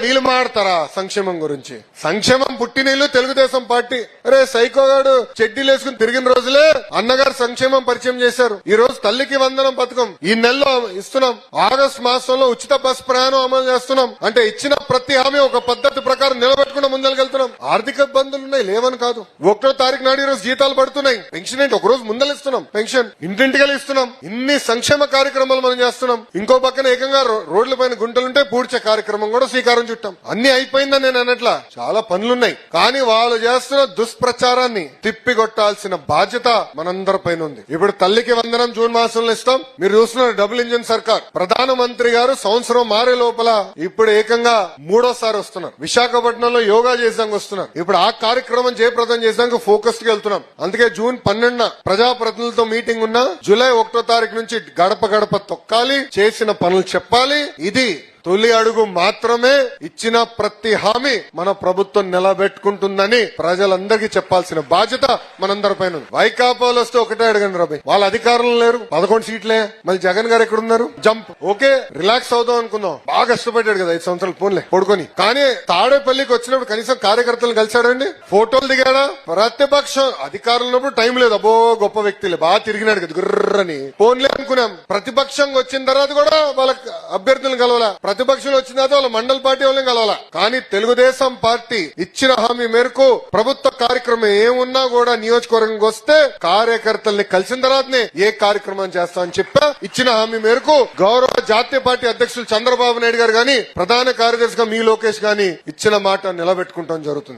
వీళ్ళు మాడతారా సంక్షేమం గురించి? సంక్షేమం పుట్టినీళ్ళు తెలుగుదేశం పార్టీ. అరే సైకోగాడు చెడ్డీలు వేసుకుని తిరిగిన రోజులే అన్నగారు సంక్షేమం పరిచయం చేశారు. ఈ రోజు తల్లికి వందనం పథకం ఈ నెలలో ఇస్తున్నాం. ఆగస్టు మాసంలో ఉచిత బస్ ప్రయాణం అమలు చేస్తున్నాం. అంటే ఇచ్చిన ప్రతి హామీ ఒక పద్ధతి ప్రకారం నిలబెట్టుకుని ముందరకెళ్తున్నాం. ఆర్థిక ఇబ్బందులు ఉన్నాయి, లేవని కాదు. 1వ తారీఖు నాడు ఈ రోజు జీతాలు పడుతున్నాయి. పెన్షన్ ఏంటి, ఒక రోజు ముందలిస్తున్నాం. పెన్షన్ ఇంటింటికి ఇస్తున్నాం. ఇన్ని సంక్షేమ కార్యక్రమాలు మనం చేస్తున్నాం. ఇంకో పక్కన ఏకంగా రోడ్ల పైన గుంటలుంటే పూడ్చే కార్యక్రమం కూడా శ్రీకారం చుట్టాం. అన్ని అయిపోయిందని నేను అన్నట్లా చాలా పనులున్నాయి. కానీ వాళ్ళు చేస్తున్న దుష్ప్రచారాన్ని తిప్పికొట్టాల్సిన బాధ్యత మనందరి పైన ఉంది. ఇప్పుడు తల్లికి వందనం జూన్ మాసంలో ఇస్తాం. మీరు చూస్తున్నారు డబుల్ ఇంజిన్ సర్కార్. ప్రధానమంత్రి గారు సంవత్సరం మారే లోపల ఇప్పుడు ఏకంగా 3వ వస్తున్నారు. విశాఖపట్నంలో యోగా చేసాక వస్తున్నారు. ఇప్పుడు ఆ కార్యక్రమం జయప్రదం చేసాక ఫోకస్ కి వెళ్తున్నాం. అందుకే జూన్ 12న ప్రజాప్రతినిధులతో మీటింగ్ ఉన్నా. జూలై 1వ తారీఖు నుంచి గడప గడప తొక్కాలి, చేసిన పనులు చెప్పాలి. ఇది తొలి అడుగు మాత్రమే. ఇచ్చిన ప్రతి హామీ మన ప్రభుత్వం నిలబెట్టుకుంటుందని ప్రజలందరికీ చెప్పాల్సిన బాధ్యత మనందరిపైన ఉంది. వైకాపాలు వస్తే ఒకటే అడగండి రాబాయ్, వాళ్ళ అధికారంలో లేరు, 11 సీట్లే. మళ్ళీ జగన్ గారు ఎక్కడున్నారు? జంప్. ఓకే రిలాక్స్ అవుదాం అనుకుందాం. బాగా కష్టపడ్డాడు కదా 5 సంవత్సరాలు పోన్లే పడుకొని. కానీ తాడేపల్లికి వచ్చినప్పుడు కనీసం కార్యకర్తలు కలిశాడండి, ఫోటోలు దిగాడా? ప్రతిపక్షం అధికారంలో ఉన్నప్పుడు టైం లేదు. అబ్బో గొప్ప వ్యక్తులే, బాగా తిరిగినాడు కదా గుర్రని. పోన్లే అనుకున్నాం. ప్రతిపక్షంగా వచ్చిన తర్వాత కూడా వాళ్ళ అభ్యర్థులను కలవాలా, ప్రతిపక్షంలో వచ్చిన తర్వాత వాళ్ళ మండల పార్టీ వాళ్ళని కలవాలా. కానీ తెలుగుదేశం పార్టీ ఇచ్చిన హామీ మేరకు ప్రభుత్వ కార్యక్రమం ఏమున్నా కూడా నియోజకవర్గంకి వస్తే కార్యకర్తల్ని కలిసిన తర్వాతనే ఏ కార్యక్రమం చేస్తామని చెప్పా. ఇచ్చిన హామీ మేరకు గౌరవ జాతీయ పార్టీ అధ్యక్షులు చంద్రబాబు నాయుడు గారు గాని, ప్రధాన కార్యదర్శిగా మీ లోకేష్ గాని ఇచ్చిన మాట నిలబెట్టుకుంటాం జరుగుతుంది.